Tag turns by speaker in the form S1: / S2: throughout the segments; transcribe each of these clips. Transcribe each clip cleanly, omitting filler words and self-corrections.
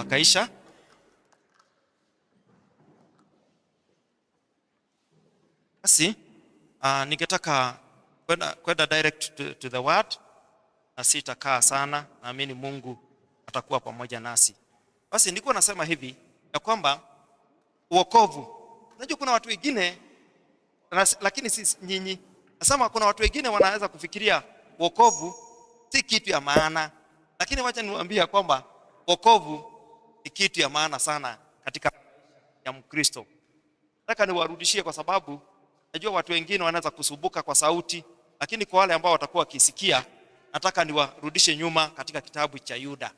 S1: akaisha. Basi ningetaka kwenda direct to the word, na sitakaa sana, naamini Mungu atakuwa pamoja nasi. Basi nilikuwa nasema hivi ya kwamba wokovu, unajua kuna watu wengine, lakini si nyinyi, nasema kuna watu wengine wanaweza kufikiria wokovu si kitu ya maana, lakini wacha niwaambie kwamba wokovu ni kitu ya maana sana katika ya Mkristo. Nataka niwarudishie kwa sababu najua watu wengine wanaweza kusumbuka kwa sauti, lakini kwa wale ambao watakuwa wakisikia, nataka niwarudishe nyuma katika kitabu cha Yuda.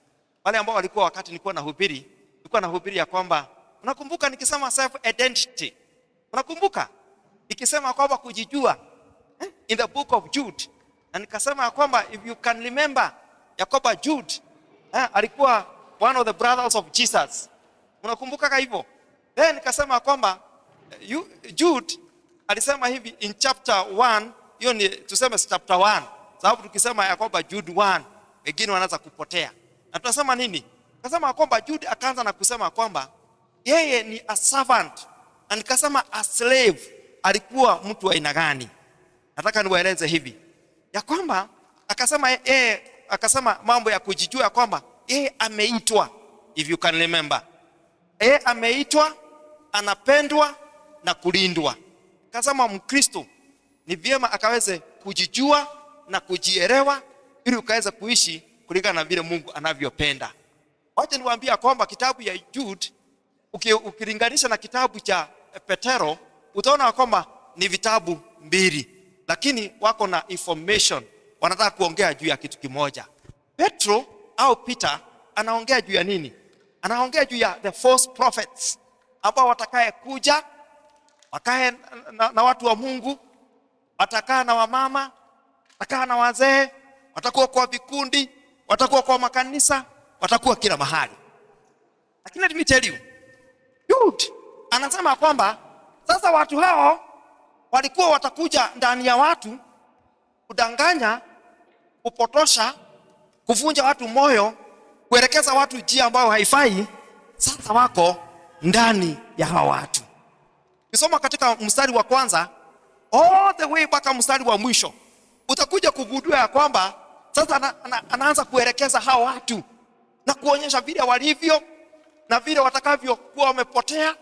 S1: Wale ambao walikuwa wakati nilikuwa nahubiri ya kwamba, unakumbuka nikisema self identity? Unakumbuka nikisema kwamba kujijua in the book of Jude, na nikasema kwamba if you can remember ya kwamba Jude alikuwa one of the brothers of Jesus. Unakumbuka hivyo? Then nikasema kwamba Jude alisema hivi in chapter 1, hiyo ni tuseme chapter 1, sababu tukisema ya kwamba Jude 1 wengine wanaanza kupotea. Na tunasema nini? Tukasema kwamba Jude akaanza na kusema kwamba yeye ni a servant, na nikasema a slave alikuwa mtu wa aina gani. Nataka niwaeleze hivi ya kwamba akasema mambo ya kujijua kwamba yeye ameitwa, if you can remember, yeye ameitwa, anapendwa na kulindwa. Akasema Mkristo ni vyema akaweze kujijua na kujielewa ili ukaweze kuishi kulingana na vile Mungu anavyopenda. Wacha niwaambie kwamba kitabu ya Jude ukilinganisha na kitabu cha Petero, utaona kwamba ni vitabu mbili, lakini wako na information, wanataka kuongea juu ya kitu kimoja. Petro au Peter anaongea juu ya nini? Anaongea juu ya the false prophets ambao watakaye kuja, wakae na watu wa Mungu, watakaa na wamama, watakaa na wazee, watakuwa kwa vikundi, watakuwa kwa makanisa, watakuwa kila mahali. Lakini let me tell you, Jude anasema kwamba sasa watu hao walikuwa watakuja ndani ya watu kudanganya, kupotosha, kuvunja watu moyo, kuelekeza watu njia ambayo haifai. Sasa wako ndani ya hao watu. Ukisoma katika mstari wa kwanza all the way mpaka mstari wa mwisho, utakuja kugundua ya kwamba sasa anaanza kuelekeza hao watu na kuonyesha vile walivyo na vile watakavyokuwa wamepotea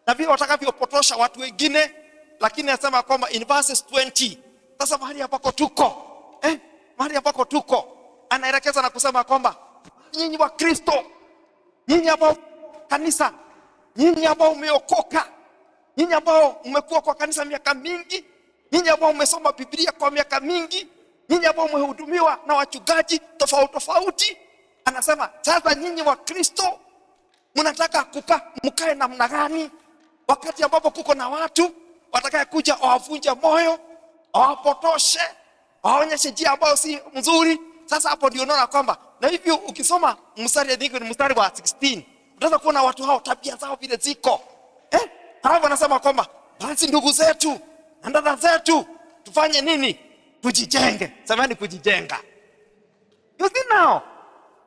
S1: na vile watakavyopotosha watu wengine. Lakini anasema kwamba in verses 20, sasa mahali ambako tuko anaelekeza na kusema kwamba nyinyi wa Kristo, nyinyi ambao kanisa, nyinyi ambao umeokoka, nyinyi ambao umekuwa kwa kanisa miaka mingi, nyinyi ambao umesoma Biblia kwa miaka mingi, nyinyi ambao umehudumiwa na wachungaji tofauti, anasema sasa nyinyi wa Kristo mnataka mkae namna gani wakati ambapo kuko na watu watakaye kuja wavunje moyo, wapotoshe, waonyeshe njia ambayo si mzuri. Sasa hapo ndio unaona kwamba, na hivyo ukisoma mstari wa 16 utaweza kuona watu hao tabia zao vile ziko. Hapo anasema kwamba basi ndugu zetu na dada zetu tufanye nini? Tujijenge. Semeni kujijenga. You see now,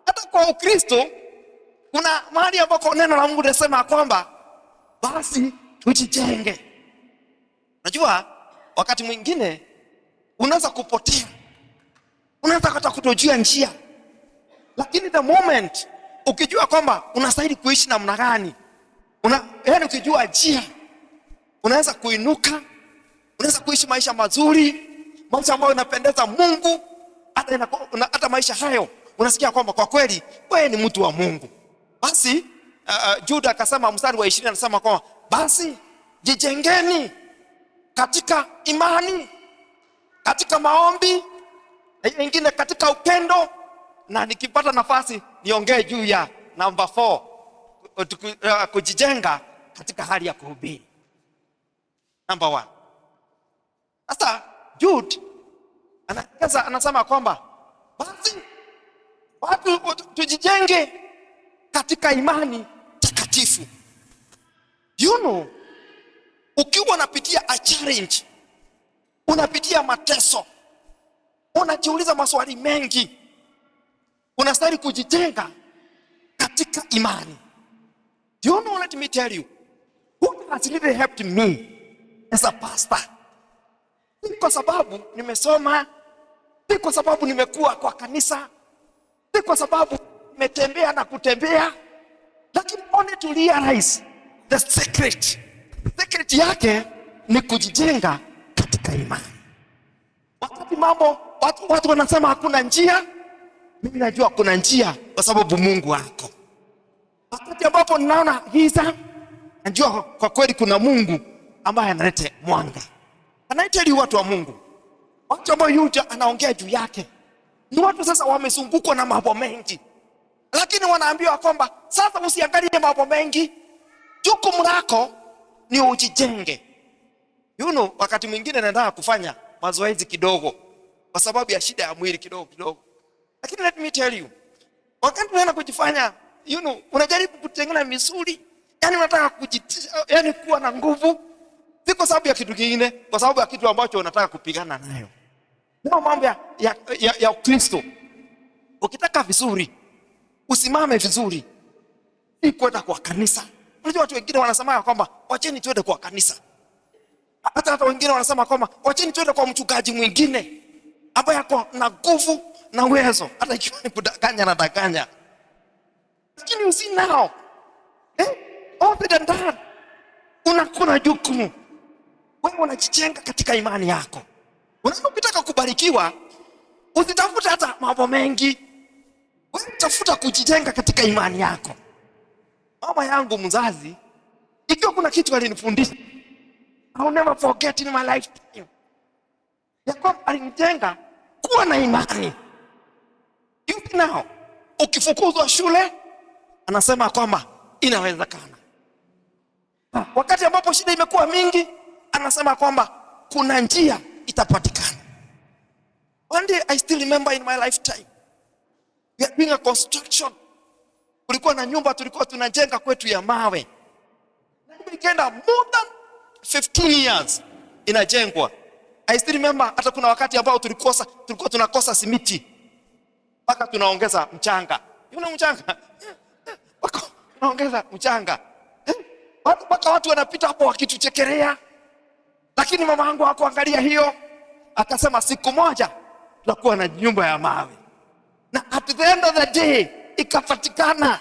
S1: hata kwa Ukristo kuna mahali ambako neno la Mungu linasema kwamba basi tujijenge. Najua wakati mwingine unaweza kupotea, unaweza hata kutojua njia, lakini the moment ukijua kwamba unastahili kuishi namna gani, yaani ukijua njia, unaweza kuinuka, unaweza kuishi maisha mazuri, maisha ambayo yanapendeza Mungu. Hata maisha hayo unasikia kwamba kwa kweli wewe ni mtu wa Mungu. Basi Juda akasema mstari wa 20, anasema kwamba basi jijengeni katika imani, katika maombi, na nyingine katika upendo. Na nikipata nafasi niongee juu ya number 4, kujijenga katika hali ya kuhubiri. Number 1. Sasa Jude anasema kwamba basi watu tujijenge katika imani takatifu. You know, ukiwa unapitia a challenge, unapitia mateso, unajiuliza maswali mengi, unastahili kujijenga katika imani. Do you know, let me tell you, what has really helped me as a pastor? Si kwa sababu nimesoma, si kwa sababu nimekuwa kwa kanisa, si kwa sababu nimetembea na kutembea, lakini only to realize the secret. Secret yake ni kujijenga katika imani. Wakati mambo watu wanasema hakuna njia, mimi najua kuna njia kwa sababu Mungu ako. Wakati ambapo ninaona giza, najua kwa kweli kuna Mungu ambaye analeta mwanga. Anaiteli watu wa Mungu, watu ambao Yuda anaongea juu yake ni watu sasa wamezungukwa na mambo mengi, lakini wanaambiwa kwamba sasa usiangalie mambo mengi, jukumu lako ni ujijenge. You know, wakati mwingine nataka kufanya mazoezi kidogo kwa sababu ya shida ya mwili kidogo. Lakini let me tell you, wakati unaenda kujifanya, you know, unajaribu kutengeneza misuli, yani unataka yani kuwa na nguvu, si kwa sababu ya kitu kingine, kwa sababu ya kitu ambacho unataka kupigana nayo. Ndio mambo ya Ukristo. Ukitaka vizuri, usimame vizuri, si kwenda kwa kanisa. Unajua watu wengine wanasema kwamba wacheni tuende kwa kanisa. Hata wengine wanasema kwamba wacheni tuende kwa mchungaji mwingine ambaye ako na nguvu na uwezo, hata ikiwa ni kudanganya na danganya. Lakini usi nao, often unakuna jukumu. Wewe unajijenga katika imani yako. Unapotaka kubarikiwa, usitafuta hata mambo mengi. Wewe tafuta kujijenga katika imani yako. Mama yangu mzazi, ikiwa kuna kitu alinifundisha, I'll never forget in my lifetime. Ya kwamba alinijenga kuwa na imani. You know, ukifukuzwa shule, anasema kwamba inawezekana. Wakati ambapo shida imekuwa mingi, anasema kwamba kuna njia itapatikana. One day I still remember in my lifetime, we are doing a construction. Kulikuwa na nyumba tulikuwa tunajenga kwetu ya mawe. Na ikaenda more than 15 years inajengwa. I still remember hata kuna wakati ambao tulikuwa tunakosa simiti, mpaka tunaongeza mchanga. Yule mchanga, tunaongeza mchanga. Mpaka watu wanapita hapo wakituchekelea. Lakini mama yangu hakuangalia hiyo, akasema siku moja tutakuwa na nyumba ya mawe. Na at the end of the day ikapatikana.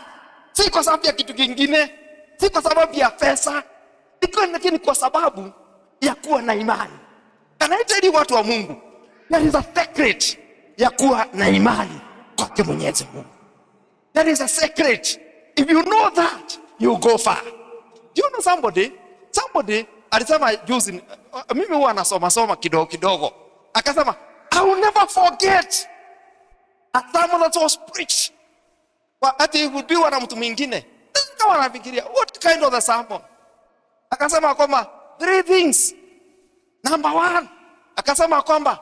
S1: Si kwa sababu ya kitu kingine, si kwa sababu ya pesa, lakini kwa sababu ya kuwa na imani. Anaiteli watu wa Mungu, there is a secret ya kuwa na imani kwake Mwenyezi Mungu. There is a secret. If you know that, you go far. Do you know somebody alisema juzi, mimi huwa nasoma kidogo. Akasema, I will never forget a sermon that was preached. Ati hubiwa na mtu mwingine. Kama anafikiria, what kind of a sermon? Akasema kwamba 3 things. Number 1, akasema kwamba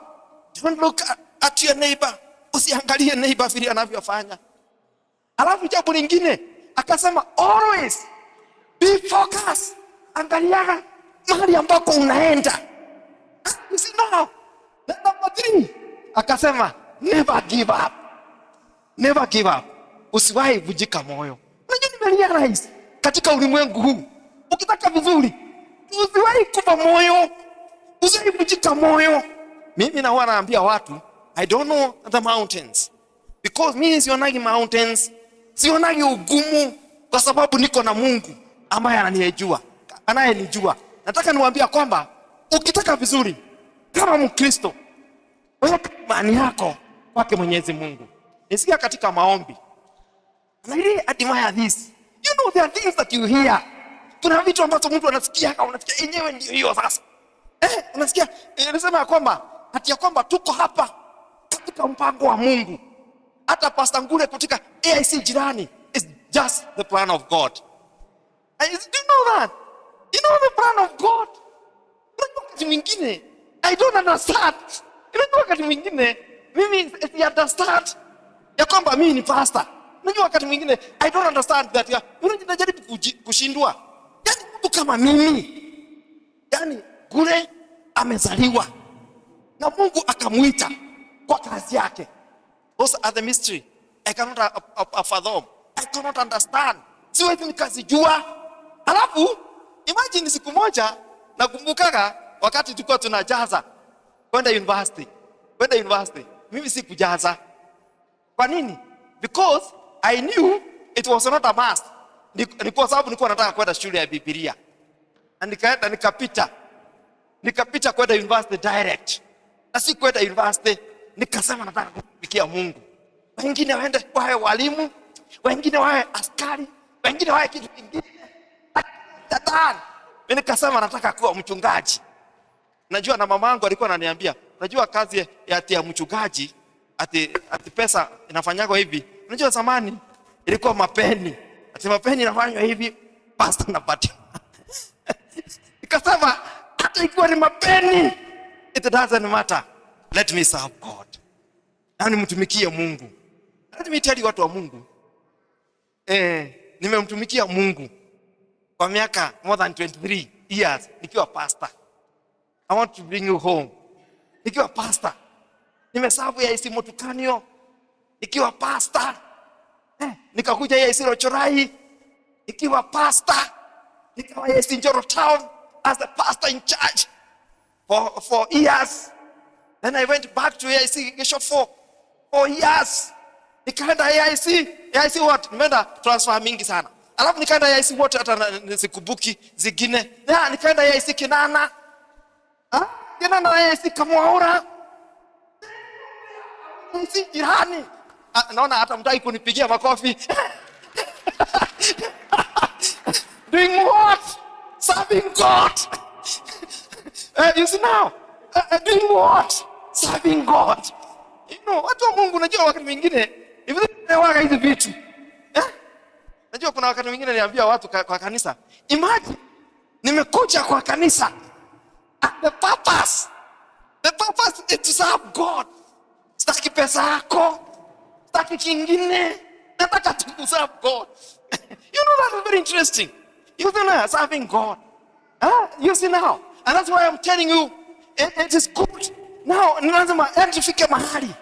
S1: don't look at your neighbor. Usiangalie neighbor vile anavyofanya. Alafu jambo lingine, akasema always be focused. Angalia mahali ambako unaenda. You see now. Number 3, akasema never give up. Never give up. Usiwahi vunjika moyo. Unajua nimerealize katika ulimwengu huu, ukitaka vizuri, usiwahi kufa moyo. Usiwahi vunjika moyo. Mimi na huwa naambia watu, I don't know the mountains. Because mimi sionagi mountains, sionagi ugumu, kwa sababu niko na Mungu ambaye anayenijua. Nataka niwaambia kwamba ukitaka vizuri kama Mkristo, weka imani yako kwake Mwenyezi Mungu. Nisikia katika maombi, and I really admire this. You know, there are things that you hear. Kuna vitu ambazo mtu anasikia, unasikia yenyewe ndio hiyo sasa. Unasikia anasema kwamba hati ya kwamba tuko hapa katika mpango wa Mungu. Hata Pastor Ngure katika AIC jirani is just the plan of God. Do you know that? You know the plan of God? Wakati mwingine I don't understand. Wakati mwingine mimi si understand ya kwamba mimi ni pastor. Unajua wakati mwingine I don't understand that. Unajaribu kushindwa. Yaani mtu kama mimi, yaani Ngure amezaliwa na Mungu akamuita kwa kazi yake. Those are the mystery I cannot fathom. I cannot understand. Siwezi nikazijua. Alafu imagine siku moja nakumbukaga wakati tulikuwa tunajaza kwenda university. Mimi sikujaza. Kwa nini? Because I knew it was not a must. Ni kwa sababu nilikuwa nataka kwenda shule ya Biblia. Na nikaenda nikapita kwenda university direct. Na si kwenda university, nikasema nataka kufikia Mungu. Wengine waende wawe walimu, wengine wawe askari, wengine wawe kitu kingine. Mimi nikasema nataka kuwa mchungaji. Najua na mama yangu alikuwa ananiambia, najua kazi ya mchungaji ati pesa inafanywa hivi. Unajua zamani ilikuwa mapeni. Ati mapeni inafanywa hivi, pastor anapata. Nikasema hata ikiwa ni mapeni, it doesn't matter. Let me serve God. Na nimtumikie Mungu. Let me tell you watu wa Mungu. Nimemtumikia Mungu kwa miaka more than 23 years nikiwa pastor. I want to bring you home. Nikiwa pastor. Nimeserve ya isi Motukanio. Nikiwa pastor. Nikakuja ya isi Rochorai. Nikiwa pastor. Nikawa ya isi Njoro Town as the pastor in charge for years. Then I went back to AIC Gesho for 4 years. Nikaenda AIC what? Nimeenda transfer mingi sana. Alafu nikaenda AIC what hata nisikumbuki zingine. Nikaenda AIC Kinana. Kinana AIC Kamwaura. AIC jirani. Naona hata mtaki kunipigia makofi. Doing what? Serving God. You see now? Doing what? Serving God. You know, watu wa Mungu najua wakati mwingine hivi waga hizi vitu. Najua kuna wakati mwingine niambia watu kwa kanisa, imagine nimekuja kwa kanisa. The purpose is to serve God. Sitaki pesa yako. Sitaki kingine. Nataka tu serve God. You know, that's very interesting. You know, serving God. You see now. And that's why I'm telling you, it is good. Now, lazima tufike mahali.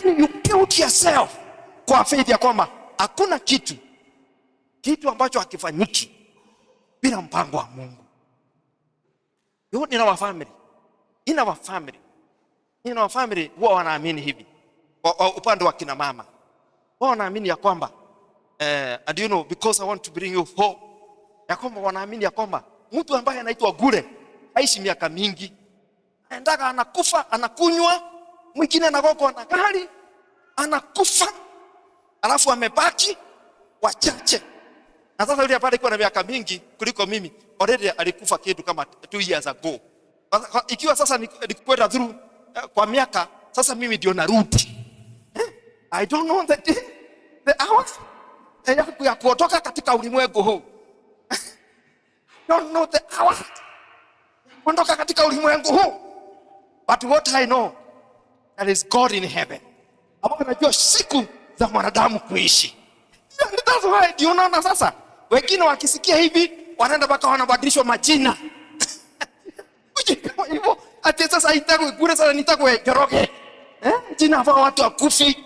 S1: You build yourself kwa faith ya kwamba hakuna kitu ambacho hakifanyiki bila mpango wa Mungu. You in our family huwa wanaamini hivi. Upande wa kina mama. Wao wanaamini ya kwamba and you know, because I want to bring you hope. Ya kwamba wanaamini ya kwamba mtu ambaye anaitwa Gure aishi miaka mingi. Anaendaga anakufa, anakunywa, mwingine anagoko na gari, anakufa. Alafu amebaki wachache. Na sasa yule pale alikuwa na miaka mingi kuliko mimi. Already alikufa kitu kama 2 years ago. Ikiwa sasa nikukwenda through kwa miaka, sasa mimi ndio narudi. I don't know the hours ya kutoka katika ulimwengu huu. Don't know the hours kuondoka katika ulimwengu huu. But what I know, there is God in heaven. Ambapo najua siku za mwanadamu kuishi. That's why, do you know na sasa? Wengine wakisikia hivi, wanaenda mpaka wanabadilishwa majina. Hivyo, ati sasa itakwe Gure, sasa nitakwe Njoroge. Jina kwa watu wakufi.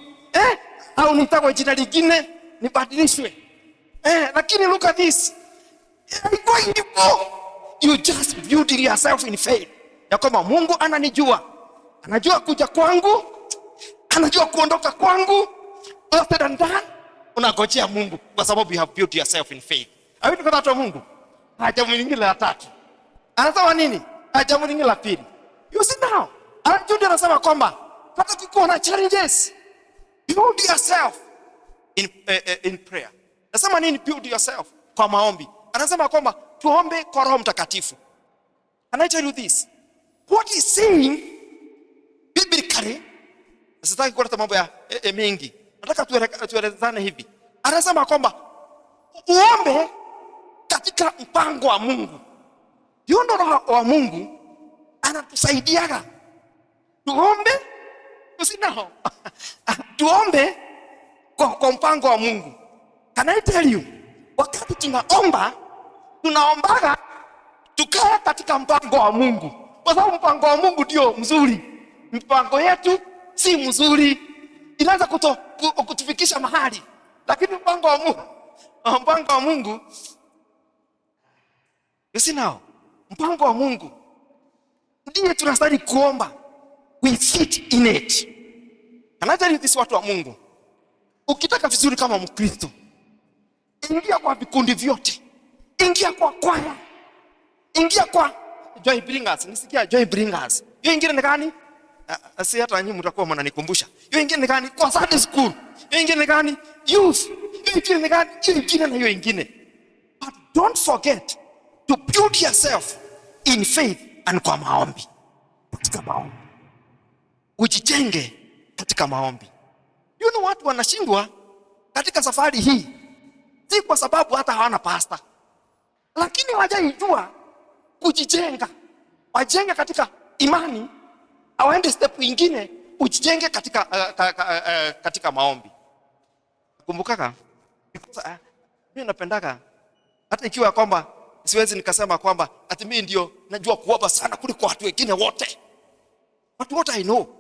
S1: Au nitakwe jina lingine, nibadilishwe. Lakini look at this. You just build yourself in faith. Ya kwamba Mungu ananijua. Anajua kuja kwangu. Anajua kuondoka kwangu. After than that, unangojea Mungu kwa sababu you have built yourself in faith. Hapo kwa watu wa Mungu. Jambo lingine la tatu. Anasema nini? Jambo lingine la pili. You see now. Anasema kwamba hata kukiwa na challenges, build yourself in prayer. Anasema nini build yourself? Kwa maombi. Anasema kwamba tuombe kwa Roho Mtakatifu. And I tell you this. What he's saying biblically, sitaki kuleta mambo ya mengi. Nataka tuelezane hivi. Anasema kwamba uombe katika mpango wa Mungu. Roho wa Mungu anatusaidiaga. Tuombe, usinao. Tuombe kwa mpango wa Mungu. Can I tell you? Wakati tunaombaga tukaa katika mpango wa Mungu. Kwa sababu mpango wa Mungu ndio mzuri. Mpango yetu si mzuri. Inaanza kutufikisha mahali. Lakini mpango wa Mungu, you see now, mpango wa Mungu ndiye tunastahili kuomba. We fit in it. And I tell you this, watu wa Mungu, ukitaka vizuri kama Mkristo, ingia kwa vikundi vyote, ingia kwa kwaya, ingia kwa joy bringers. Nisikia joy bringers. Hiyo ingine ni gani? Si hata nyinyi mtakuwa mnanikumbusha. Hiyo ingine ni gani? Kwa Sunday school. Hiyo ingine ni gani? Youth. Hiyo ingine ni gani? Hiyo ingine na hiyo ingine. But don't forget to build yourself in faith and kwa maombi. Katika maombi. Ujijenge katika maombi. You know, watu wanashindwa katika safari hii, si kwa sababu hata hawana pastor, lakini hawajaijua kujijenga. Wajenge katika imani, awaende step nyingine, ujijenge katika maombi. Kumbukaka, mimi napendaga, hata ikiwa kwamba siwezi nikasema kwamba ati mimi ndio najua kuomba sana kuliko watu wengine wote. Watu wote I know.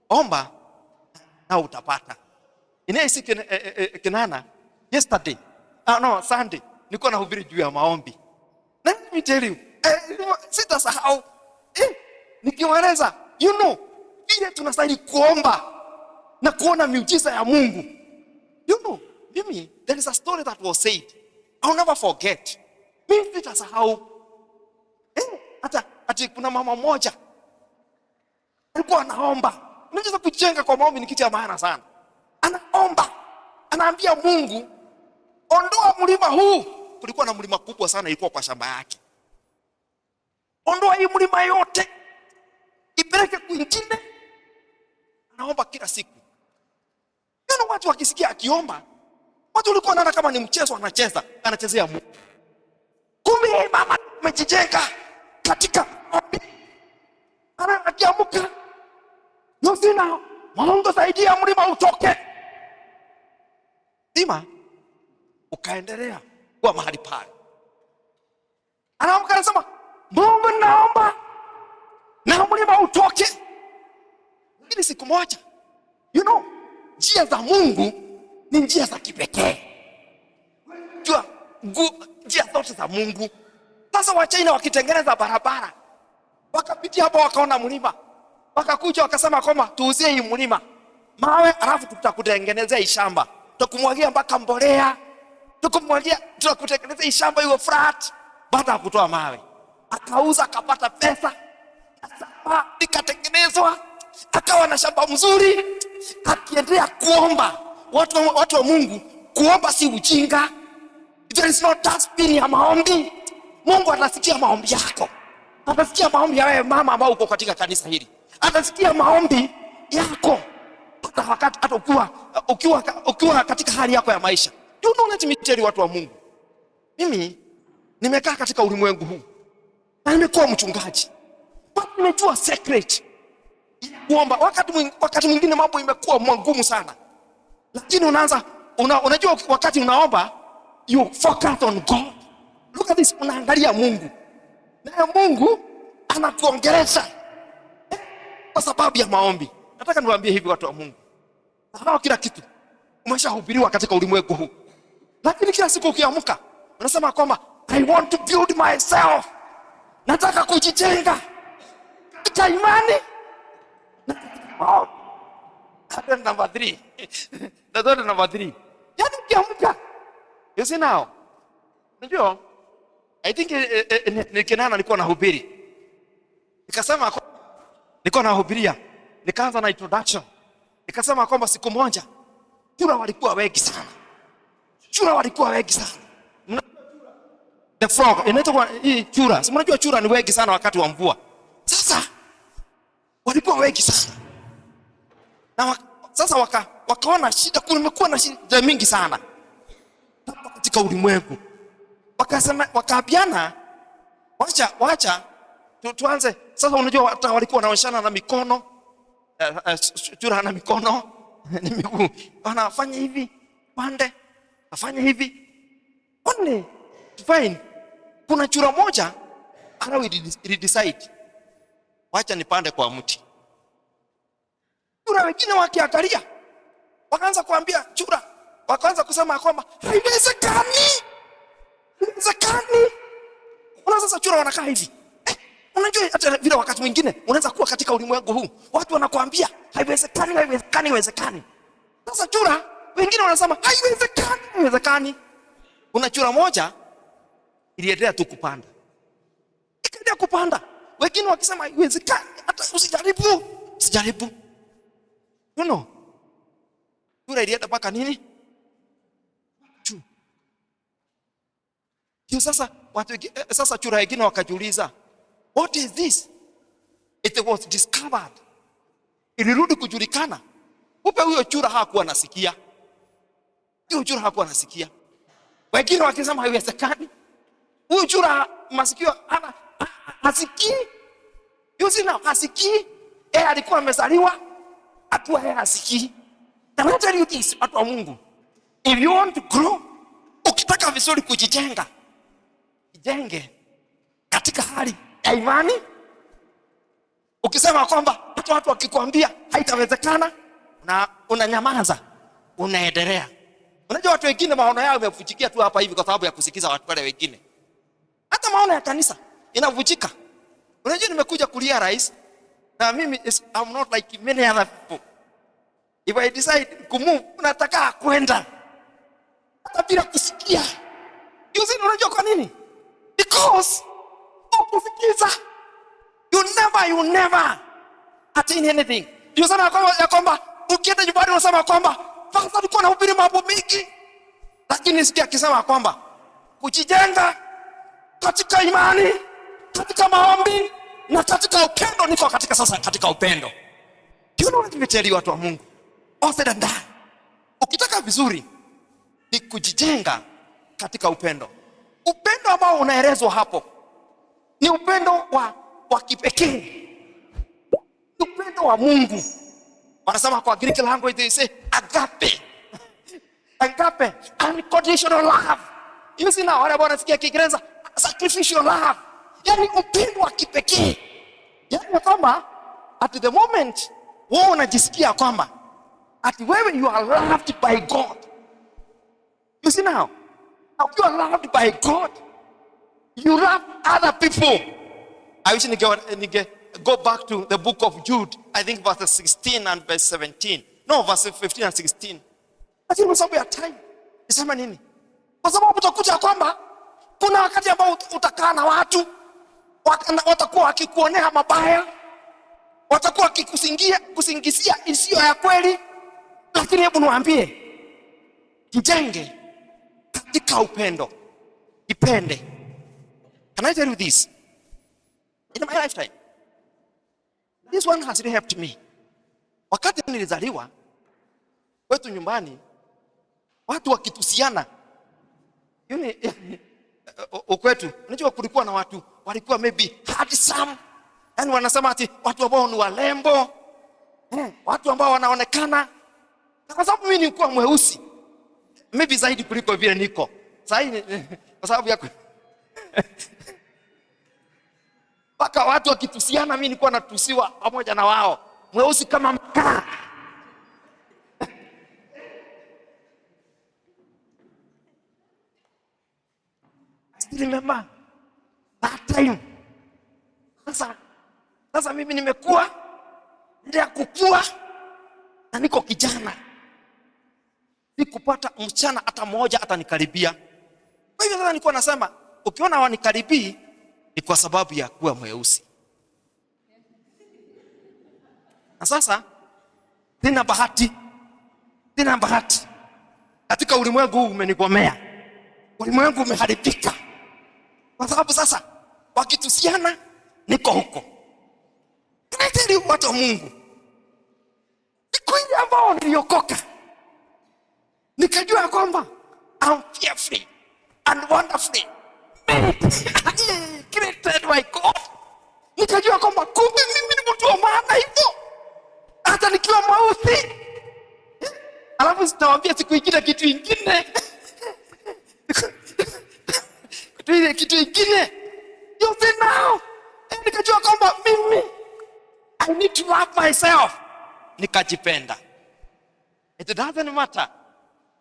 S1: Omba na utapata. Inesi Kenana yesterday, Sunday, nilikuwa nahubiri juu ya maombi. Na let me tell you, sitasahau. Nikiwaeleza, you know, vile tunastahili kuomba na kuona miujiza ya Mungu. You know, mimi, there is a story that was said. I'll never forget. Mimi sitasahau. Hata kuna mama moja alikuwa anaomba. Unaweza kujenga kwa maombi, ni kitu ya maana sana. Anaomba, anaambia Mungu, ondoa mlima huu. Kulikuwa na mlima kubwa sana ilikuwa kwa shamba yake. Ondoa hii mlima yote, ipeleke kwingine. Anaomba kila siku. Ndio watu wakisikia akiomba, watu walikuwa wanaona kama ni mchezo anachezea Mungu. Kumbe mama amejijenga katika maombi. Akiamka, Yosina, Mungu saidia mlima utoke. Sima, ukaendelea kwa mahali pale. Anaamka anasema, Mungu naomba na mlima utoke. Lakini siku moja, you know, njia za Mungu ni njia za kipekee. Jua, njia zote za Mungu. Sasa Wachina wakitengeneza barabara, wakapitia hapo wakaona mlima. Wakakuja wakasema kwamba tuuzie hii mlima mawe, alafu tutakutengenezea hii shamba. Tutakumwagia mpaka mbolea. Tutakutengenezea hii shamba iwe flat. Baada ya kutoa mawe, akauza akapata pesa. Sasa ikatengenezwa, akawa na shamba mzuri. Akiendelea kuomba. Watu wa Mungu, kuomba si ujinga. There is no dustbin ya maombi. Mungu atasikia maombi yako. Atasikia maombi ya wewe mama ambao uko katika kanisa hili. Atasikia maombi yako hata ukiwa katika hali yako ya maisha. You know, let me tell you, watu wa Mungu, mimi nimekaa katika ulimwengu huu na nimekuwa mchungaji. Nimejua secret kuomba. Wakati mwingine mambo imekuwa magumu sana, lakini unajua wakati unaomba, you focus on God. Look at this, unaangalia Mungu. Na Mungu anakuongelesha kwa sababu ya maombi. Nataka niwaambie hivi, watu wa Mungu, sahau kila kitu. Umeshahubiriwa katika ulimwengu huu. Lakini kila siku ukiamka, unasema kwamba I want to build myself. Nataka kujijenga katika imani. That's number 3. That's number 3. Yaani ukiamka, you see now, unajua, I think Kenana alikuwa anahubiri. Nikasema nilikuwa nahubiria, nikaanza na introduction. Nikasema kwamba siku moja chura walikuwa wengi sana. The frog, inaitwa hii chura. Si mnajua chura ni wengi sana wakati wa mvua. Sasa walikuwa wengi sana. Na sasa wakaona shida, kumekuwa na shida mingi sana katika ulimwengu. Wakasema, wakaambiana, wacha tuanze. Sasa unajua walikuwa wanaoshana na mikono. Chura na mikono ni miguu. Wanafanya hivi, pande, afanya hivi. Only fine. Kuna chura moja decide, wacha nipande kwa mti. Chura wengine wakiangalia, wakaanza kuambia chura, wakaanza kusema kwamba haiwezekani. Haiwezekani. Sasa chura wanakaa hivi. Unajua hata vile wakati mwingine unaweza kuwa katika ulimwengu huu, watu wanakuambia haiwezekani, haiwezekani, haiwezekani. Sasa chura wengine wanasema haiwezekani, haiwezekani. Kuna chura moja iliendelea tu kupanda. Ikaendelea kupanda. Wengine wakisema haiwezekani, hata usijaribu, usijaribu. You know. Chura ilienda mpaka nini? Hiyo sasa sasa chura wengine wakajiuliza, what is this? It was discovered. Ilirudi kujulikana. Kumbe huyo chura hakuwa anasikia. Huyo chura hakuwa anasikia. Wengine wakisema haiwezekani. Huyo chura masikio hasikii. Yusina hasikii. Alikuwa amezaliwa akiwa hasikii. Can I tell you this, watu wa Mungu? If you want to grow, ukitaka vizuri kujijenga, jenge katika hali ya imani. Ukisema kwamba hata watu wakikwambia haitawezekana, na unanyamaza, unaendelea. Unajua watu wengine maono yao yamefujikia tu hapa hivi kwa sababu ya kusikiza watu wale wengine. Hata maono ya kanisa inavujika. Unajua nimekuja kulia rais, na mimi I'm not like many other people. If I decide kumove, unataka kwenda hata bila kusikia. Unajua kwa nini? Because ukisikiza, you never attain anything. Ndio sana ya kwamba ukienda nyumbani unasema kwamba sasa niko na hubiri mambo mengi, lakini sikia akisema kwamba kujijenga katika imani, katika maombi na katika upendo. Niko katika sasa katika upendo. You know what I tell you, watu wa Mungu? All said and done. Ukitaka vizuri ni kujijenga katika upendo. Upendo ambao unaelezwa hapo ni upendo wa kipekee. Upendo wa Mungu. Wanasema kwa Greek language they say agape. Agape, unconditional love. You see now, wale ambao wanasikia Kiingereza sacrificial love. Yaani upendo wa kipekee. Yaani kama at the moment wewe unajisikia kwamba ati wewe you are loved by God. You see now, you are loved by God. You love other people. I wish you go back to the book of Jude. I think verse 16 and verse 17. No, verse 15 and 16. Lakini kwa sababu ya time, nisema nini? Kwa sababu utakuta kwamba kuna wakati ambao utakaa na watu watakuwa wakikuonea mabaya, watakuwa kusingizia isiyo ya kweli. Lakini hebu niwaambie, kijenge katika upendo. Ipende. Can I tell you this? In my lifetime, this one has really helped me. Wakati nilizaliwa, kwetu nyumbani, watu wakitusiana, ukwetu, unajua kulikuwa na watu, walikuwa maybe handsome, yani wanasema ati watu ambao ni walembo, watu ambao wanaonekana, na kwa sababu mimi nilikuwa mweusi, maybe zaidi kuliko vile niko. Sasa kwa sababu ya paka watu wakitusiana, mimi nilikuwa natusiwa pamoja na wao. Mweusi kama mkaa. Still remember that time. Sasa mimi nimekuwa, ndio kukua, na niko kijana. Sikupata msichana hata mmoja atanikaribia. Kwa hivyo sasa nilikuwa nasema, ukiona wanikaribii ni kwa sababu ya kuwa mweusi. Na sasa sina bahati. Katika ulimwengu huu umenigomea. Ulimwengu umeharibika. Kwa sababu sasa wakitusiana niko huko. Tunataka watu wa Mungu. Siku ile ambao niliokoka, nikajua kwamba I'm fearfully and wonderfully created by God. Nikajua kwamba kumbe mimi ni mtu wa maana hivyo, hata nikiwa mweusi. Alafu sitawaambia siku ingine kitu ingine. Kitu ingine. You see now. Nikajua kwamba mimi I need to love myself. Nikajipenda. It doesn't matter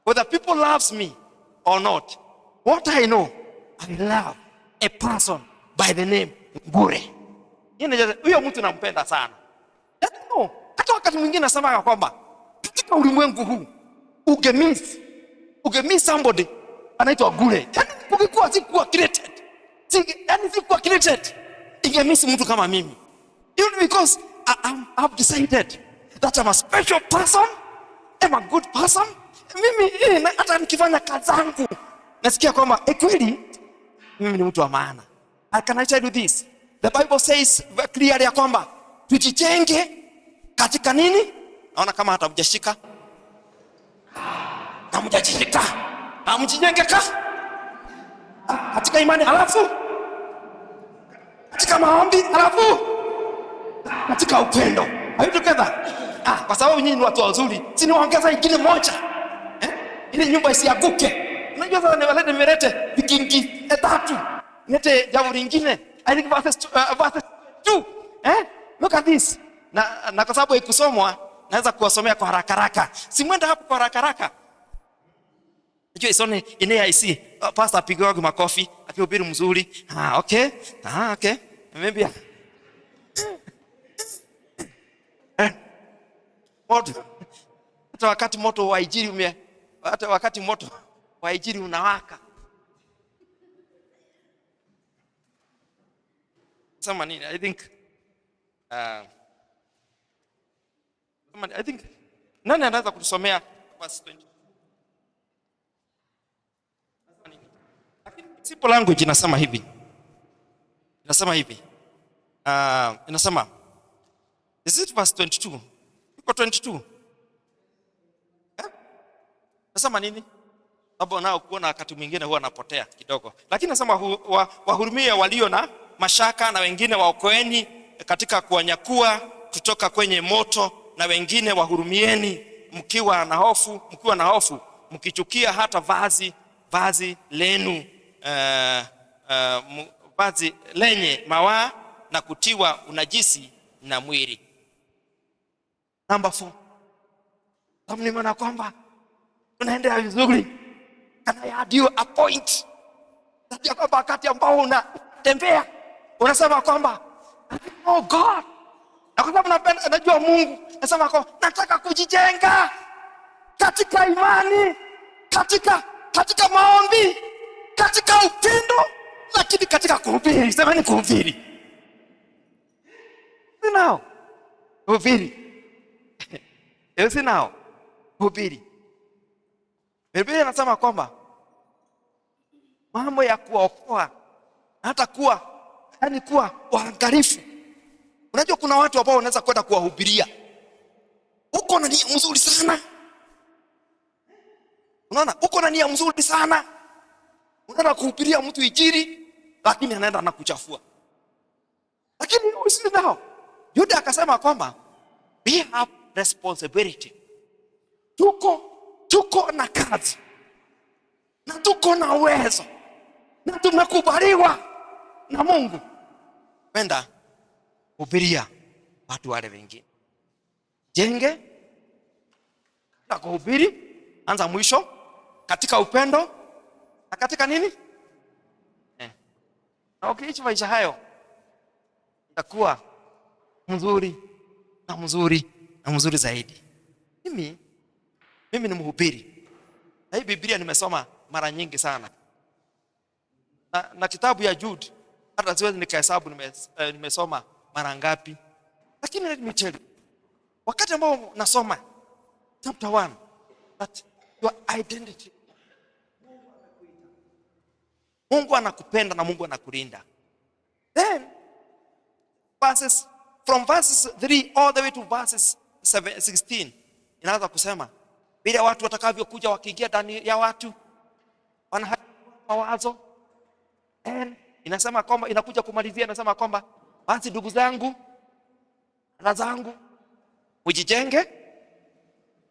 S1: whether people loves me or not, what I know, I love a person by the name Ngure. Huyo mtu nampenda sana. No, hata wakati mwingine nasema kwamba katika ulimwengu huu ugemiss somebody anaitwa Ngure. Yaani ukikuwa sikuwa created. Sikuwa created. Ingemiss mtu kama mimi. Even because I've decided that I'm a special person, I'm a good person. Mimi hata nikifanya kazi zangu nasikia kwamba kweli mimi ni mtu wa maana. Can I tell you this? The Bible says clearly ya kwamba tujijenge katika nini? Naona kama hata mjashika. Na mjajishika. Mjijenge katika imani, halafu katika maombi, halafu katika upendo. Are you together? Kwa sababu nyinyi ni watu wazuri, si niwaongeza ingine moja. Ile nyumba isianguke. Unajua sasa niwalete nimelete vikingi 3. Nete jambo lingine. I think verse 2. Look at this. Na kwa sababu ikusomwa naweza kuwasomea kwa haraka haraka. Simwenda hapo kwa haraka haraka. Unajua isone in AIC. Pastor apigwa makofi akihubiri mzuri. Okay. Okay. Maybe moto. Hata wakati moto wa Injili hata wakati moto wa Injili unawaka. Sema nini? I think nani anaweza kutusomea verse 20? Lakini simple language inasema hivi. Inasema is it verse 22? Iko 22. Nasema nini? Sababu nao kuona wakati mwingine huwa napotea kidogo. Lakini nasema wahurumie walio na mashaka, na wengine waokoeni katika kuwanyakua kutoka kwenye moto, na wengine wahurumieni mkiwa na hofu, mkichukia hata vazi lenu vazi lenye mawaa na kutiwa unajisi na mwili. Number 4. Kama nimeona kwamba tunaendelea vizuri, can I add you a point? Ndio kwamba wakati ambao unatembea unasema kwamba oh God, na kwa sababu najua Mungu, nasema kwamba nataka kujijenga katika imani, katika maombi, katika upendo, lakini katika kuhubiri. Sema ni kuhubiri. Sinao kuhubiri. Sinao kuhubiri. Biblia inasema kwamba mambo ya kuokoa hata kuwa waangalifu. Unajua kuna watu ambao wanaweza kwenda kuwahubiria. Uko na nia mzuri sana. Unaona? Uko na nia mzuri sana. Unaenda kuhubiria mtu Injili, lakini anaenda na kuchafua. Lakini usinao. Yuda akasema kwamba we have responsibility. Tuko na kazi. Na tuko na uwezo. Na tumekubaliwa na Mungu kwenda kuhubiria watu wale wengine. Jenge na kuhubiri, anza mwisho, katika upendo na katika nini? Na ukiishi maisha hayo utakuwa mzuri zaidi. Mimi ni mhubiri. Na hii Biblia nimesoma mara nyingi sana. Na kitabu ya Jude hata siwezi nikahesabu nimesoma mara ngapi. Lakini let me tell you, wakati ambao nasoma chapter 1, that your identity, Mungu anakupenda na Mungu anakulinda. Then from verses 3 all the way to verses 16 inaanza kusema bila watu watakavyokuja wakiingia ndani ya watu wana mawazo. And inasema kwamba inakuja kumalizia, inasema kwamba basi ndugu zangu na zangu ujijenge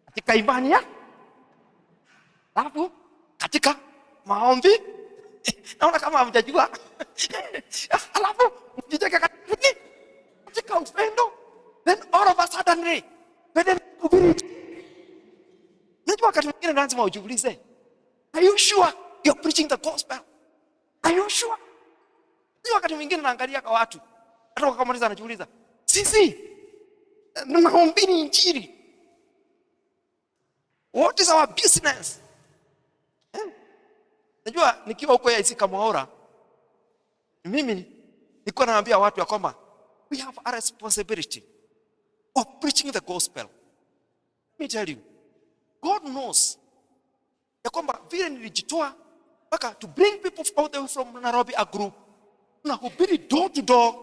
S1: katika imani ya alafu katika maombi. Naona kama hamjajua. Alafu ujijenge katika upendo. Then all of a sudden when kuhubiri. Unajua wakati mwingine lazima ujiulize, are you sure you're preaching the gospel? Are you sure? Wakati mwingine naangalia kwa watu, hata wakamaliza anajiuliza, sisi tunahubiri injili. What is our business? Najua nikiwa huko AIC Kamwaura, mimi nilikuwa naambia watu ya kwamba we have a responsibility of preaching the gospel. Let me tell you, God knows ya kwamba vile nilijitoa mpaka to bring people all the way from Nairobi, a group, tunahubiri door to door,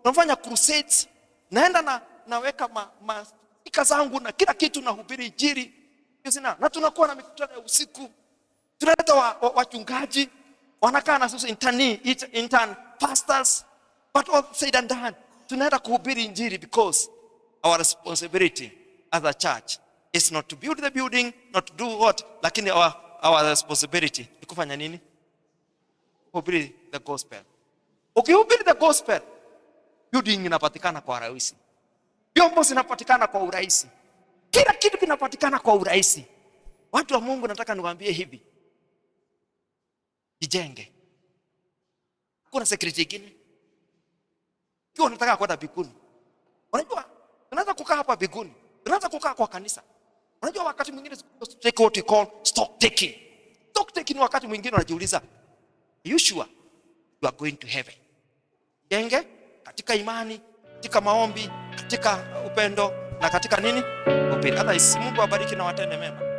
S1: tunafanya crusades, naenda naweka speaker zangu na kila kitu, nahubiri injili na tunakuwa na mikutano ya usiku, tunaleta wachungaji wanakaa na sisi intern pastors, but all said and done, tunaenda kuhubiri injili because our responsibility as a church is not to build the building, not to do what, lakini our responsibility ni kufanya nini? Kuhubiri the gospel. Ukihubiri the gospel, building inapatikana kwa urahisi, vyombo zinapatikana kwa urahisi, kila kitu kinapatikana kwa urahisi. Watu wa Mungu, nataka niwaambie hivi, jijenge. Kuna security nyingine. Kiwa unataka kwenda mbinguni, unajua unaweza kukaa hapa mbinguni, unaweza kukaa kwa kanisa. Unajua wakati mwingine take what we call stock taking. Stock taking, wakati mwingine unajiuliza, are you sure you are going to heaven? Jenge katika imani, katika maombi, katika upendo na katika nini? Upendo. Hata Mungu awabariki na watende mema.